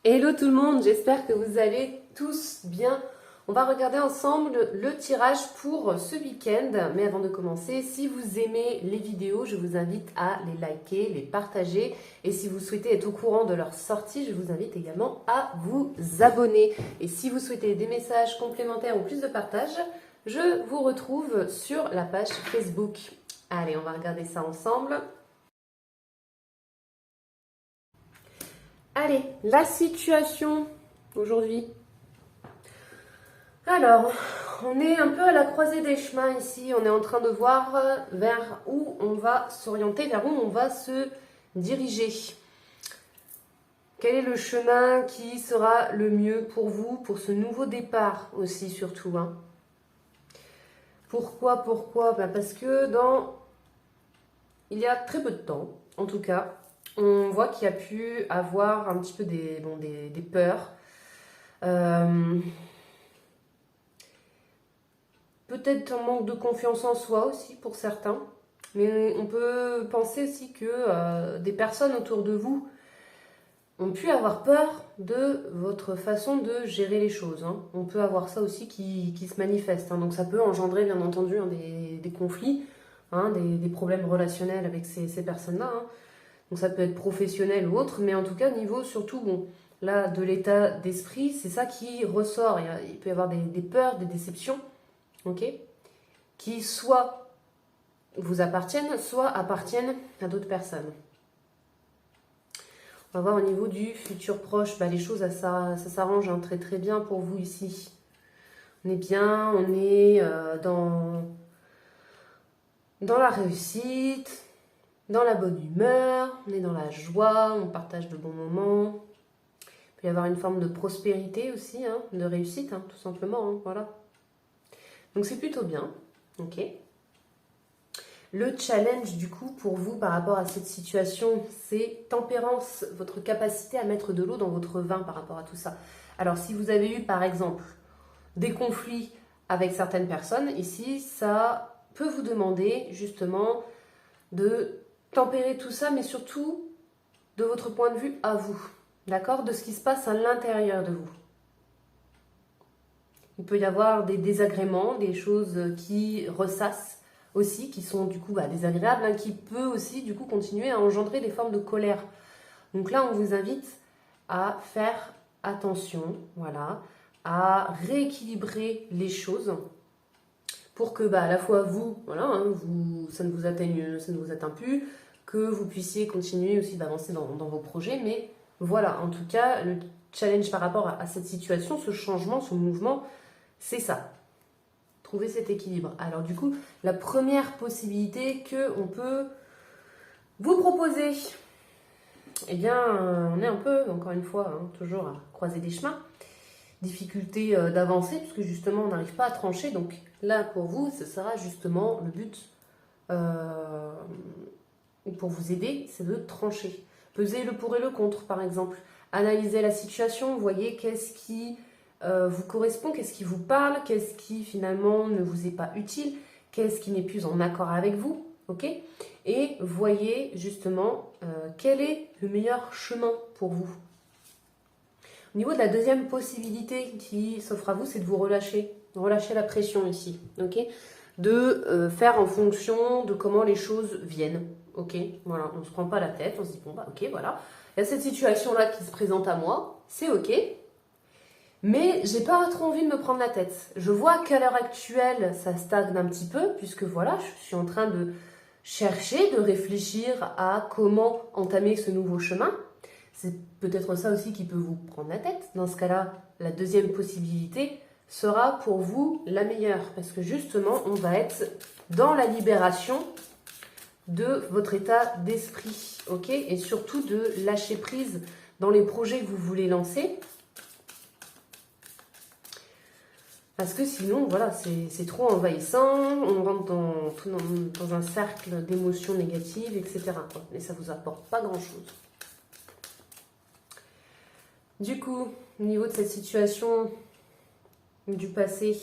Hello tout le monde, j'espère que vous allez tous bien. On va regarder ensemble le tirage pour ce week-end. Mais avant de commencer, si vous aimez les vidéos, je vous invite à les liker, les partager. Et si vous souhaitez être au courant de leur sortie, je vous invite également à vous abonner. Et si vous souhaitez des messages complémentaires ou plus de partage, je vous retrouve sur la page Facebook. Allez, on va regarder ça ensemble. Allez, la situation aujourd'hui. Alors, on est un peu à la croisée des chemins ici. On est en train de voir vers où on va s'orienter, vers où on va se diriger. Quel est le chemin qui sera le mieux pour vous, pour ce nouveau départ aussi surtout, hein. Pourquoi? Parce que il y a très peu de temps, en tout cas, on voit qu'il y a pu avoir un petit peu des peurs. Peut-être un manque de confiance en soi aussi pour certains. Mais on peut penser aussi que des personnes autour de vous ont pu avoir peur de votre façon de gérer les choses, hein. On peut avoir ça aussi qui se manifeste, hein. Donc ça peut engendrer bien entendu, hein, des conflits, hein, des problèmes relationnels avec ces personnes-là, hein. Donc ça peut être professionnel ou autre, mais en tout cas niveau surtout, bon, là de l'état d'esprit, c'est ça qui ressort. Il peut y avoir des peurs, des déceptions, ok, qui soit vous appartiennent, soit appartiennent à d'autres personnes. On va voir au niveau du futur proche, les choses, ça s'arrange, hein, très très bien pour vous ici. On est bien, on est dans la réussite, dans la bonne humeur, on est dans la joie, on partage de bons moments. Il peut y avoir une forme de prospérité aussi, hein, de réussite, hein, tout simplement, hein, voilà. Donc c'est plutôt bien, ok. Le challenge du coup pour vous par rapport à cette situation, c'est tempérance, votre capacité à mettre de l'eau dans votre vin par rapport à tout ça. Alors si vous avez eu par exemple des conflits avec certaines personnes, ici ça peut vous demander justement de tempérer tout ça, mais surtout de votre point de vue à vous, d'accord, de ce qui se passe à l'intérieur de vous. Il peut y avoir des désagréments, des choses qui ressassent aussi, qui sont du coup désagréables, hein, qui peut aussi du coup continuer à engendrer des formes de colère. Donc là, on vous invite à faire attention, voilà, à rééquilibrer les choses pour que à la fois vous, voilà, hein, ça ne vous atteint plus, que vous puissiez continuer aussi d'avancer dans vos projets. Mais voilà, en tout cas, le challenge par rapport à cette situation, ce changement, ce mouvement, c'est ça. Trouver cet équilibre. Alors du coup, la première possibilité qu'on peut vous proposer, eh bien, on est un peu, encore une fois, hein, toujours à croiser des chemins. Difficulté d'avancer, puisque justement, on n'arrive pas à trancher. Donc là, pour vous, ce sera justement le but, pour vous aider, c'est de trancher. Peser le pour et le contre, par exemple. Analyser la situation, voyez qu'est-ce qui vous correspond, qu'est-ce qui vous parle, qu'est-ce qui finalement ne vous est pas utile, qu'est-ce qui n'est plus en accord avec vous, ok? Et voyez justement quel est le meilleur chemin pour vous. Au niveau de la deuxième possibilité qui s'offre à vous, c'est de vous relâcher la pression ici, ok? De faire en fonction de comment les choses viennent, ok? Voilà, on ne se prend pas la tête, on se dit bon ok, voilà, il y a cette situation-là qui se présente à moi, c'est ok. Mais j'ai pas trop envie de me prendre la tête. Je vois qu'à l'heure actuelle, ça stagne un petit peu, puisque voilà, je suis en train de chercher, de réfléchir à comment entamer ce nouveau chemin. C'est peut-être ça aussi qui peut vous prendre la tête. Dans ce cas-là, la deuxième possibilité sera pour vous la meilleure, parce que justement, on va être dans la libération de votre état d'esprit, ok? Et surtout de lâcher prise dans les projets que vous voulez lancer. Parce que sinon, voilà, c'est trop envahissant, on rentre dans un cercle d'émotions négatives, etc. Et ça ne vous apporte pas grand-chose. Du coup, au niveau de cette situation du passé,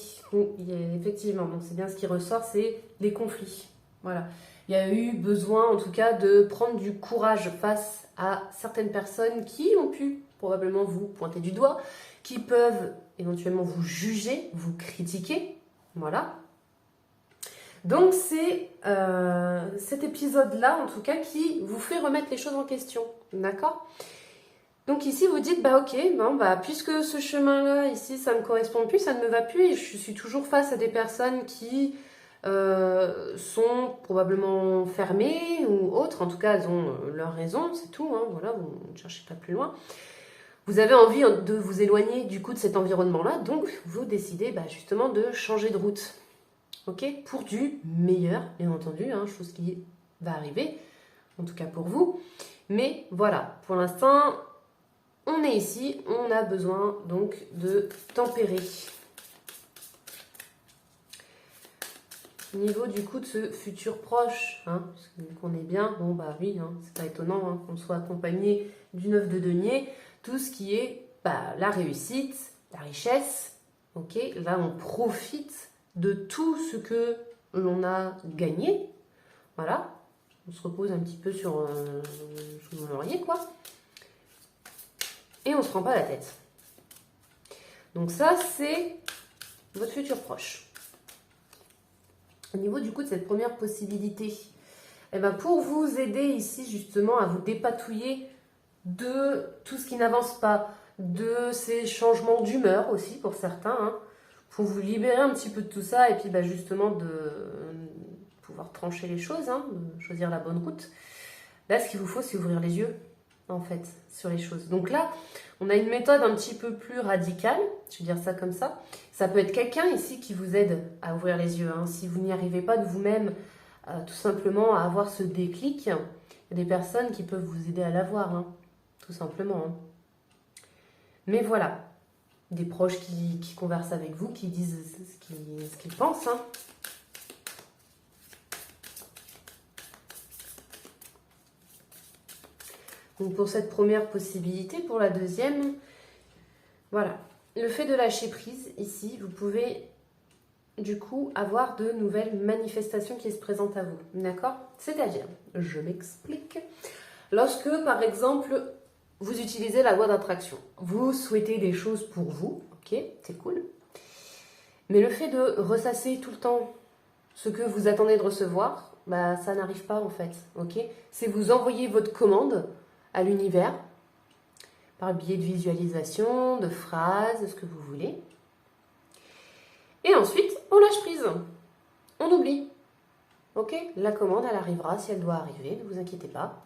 effectivement, donc c'est bien ce qui ressort, c'est les conflits. Voilà. Il y a eu besoin, en tout cas, de prendre du courage face à certaines personnes qui ont pu probablement vous pointer du doigt, qui peuvent éventuellement vous juger, vous critiquer. Voilà. Donc c'est cet épisode-là, en tout cas, qui vous fait remettre les choses en question. D'accord ? Donc ici, vous dites, bah ok, puisque ce chemin-là, ici, ça ne me correspond plus, ça ne me va plus, et je suis toujours face à des personnes qui sont probablement fermées ou autres, en tout cas, elles ont leurs raisons, c'est tout, hein, voilà, vous ne cherchez pas plus loin. Vous avez envie de vous éloigner du coup de cet environnement-là, donc vous décidez justement de changer de route. Ok, pour du meilleur, bien entendu, hein, chose qui va arriver, en tout cas pour vous. Mais voilà, pour l'instant, on est ici, on a besoin donc de tempérer. Au niveau du coup de ce futur proche, hein, parce que vu qu'on est bien, bon bah oui, hein, c'est pas étonnant hein, qu'on soit accompagné du 9 de denier, tout ce qui est la réussite, la richesse, ok, là on profite de tout ce que l'on a gagné, voilà, on se repose un petit peu sur mon laurier, quoi, et on se prend pas la tête. Donc ça, c'est votre futur proche. Au niveau du coup de cette première possibilité, pour vous aider ici justement à vous dépatouiller de tout ce qui n'avance pas, de ces changements d'humeur aussi pour certains, hein, pour vous libérer un petit peu de tout ça et puis justement de pouvoir trancher les choses, hein, de choisir la bonne route. Là, ce qu'il vous faut, c'est ouvrir les yeux, en fait, sur les choses. Donc là, on a une méthode un petit peu plus radicale, je vais dire ça comme ça. Ça peut être quelqu'un ici qui vous aide à ouvrir les yeux. Hein. Si vous n'y arrivez pas de vous-même, tout simplement à avoir ce déclic, il y a des personnes qui peuvent vous aider à l'avoir, hein, tout simplement. Hein. Mais voilà, des proches qui conversent avec vous, qui disent ce qu'ils pensent. Hein. Donc pour cette première possibilité, pour la deuxième, voilà. Le fait de lâcher prise, ici, vous pouvez du coup avoir de nouvelles manifestations qui se présentent à vous. D'accord ? C'est-à-dire, je m'explique. Lorsque, par exemple, vous utilisez la loi d'attraction, vous souhaitez des choses pour vous, ok, c'est cool. Mais le fait de ressasser tout le temps ce que vous attendez de recevoir, ça n'arrive pas en fait, ok ? C'est vous envoyer votre commande à l'univers, par le biais de visualisation, de phrases, ce que vous voulez. Et ensuite, on lâche prise. On oublie. Ok ? La commande, elle arrivera si elle doit arriver, ne vous inquiétez pas.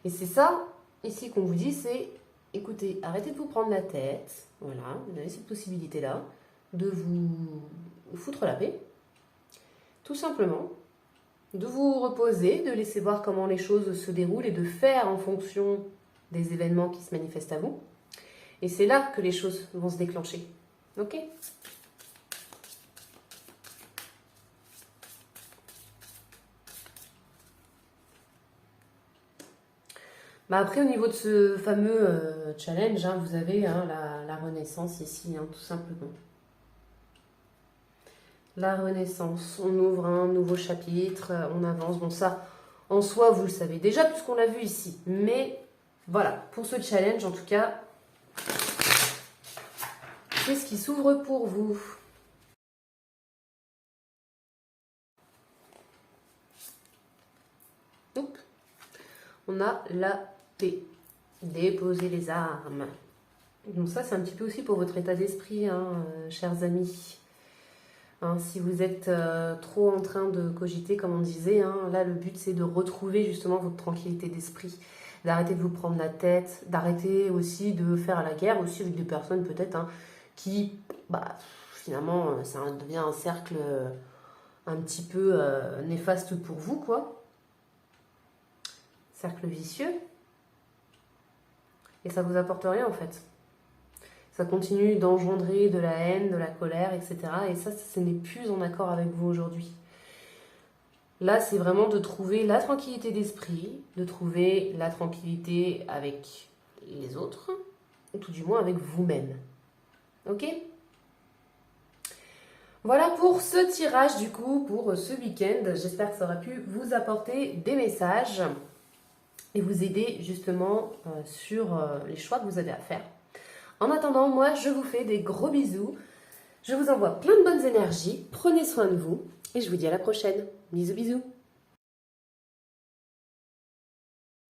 Et c'est ça, ici, qu'on vous dit, c'est, écoutez, arrêtez de vous prendre la tête. Voilà, vous avez cette possibilité-là de vous foutre la paix. Tout simplement. De vous reposer, de laisser voir comment les choses se déroulent et de faire en fonction des événements qui se manifestent à vous. Et c'est là que les choses vont se déclencher. Ok ? Après, au niveau de ce fameux challenge, hein, vous avez la renaissance ici, hein, tout simplement. La renaissance, on ouvre un nouveau chapitre, on avance. Bon, ça, en soi, vous le savez déjà, puisqu'on l'a vu ici. Mais voilà, pour ce challenge, en tout cas, c'est ce qui s'ouvre pour vous. Donc, on a la paix. Déposer les armes. Donc ça, c'est un petit peu aussi pour votre état d'esprit, hein, chers amis. Hein, si vous êtes trop en train de cogiter, comme on disait, hein, là, le but, c'est de retrouver justement votre tranquillité d'esprit. D'arrêter de vous prendre la tête, d'arrêter aussi de faire la guerre aussi avec des personnes peut-être hein, qui, finalement, ça devient un cercle un petit peu néfaste pour vous, quoi. Cercle vicieux. Et ça vous apporte rien, en fait. Ça continue d'engendrer de la haine, de la colère, etc. Et ça n'est plus en accord avec vous aujourd'hui. Là, c'est vraiment de trouver la tranquillité d'esprit, de trouver la tranquillité avec les autres, ou tout du moins avec vous-même. Ok ? Voilà pour ce tirage du coup, pour ce week-end. J'espère que ça aura pu vous apporter des messages et vous aider justement sur les choix que vous avez à faire. En attendant, moi, je vous fais des gros bisous. Je vous envoie plein de bonnes énergies. Prenez soin de vous et je vous dis à la prochaine. Bisous, bisous.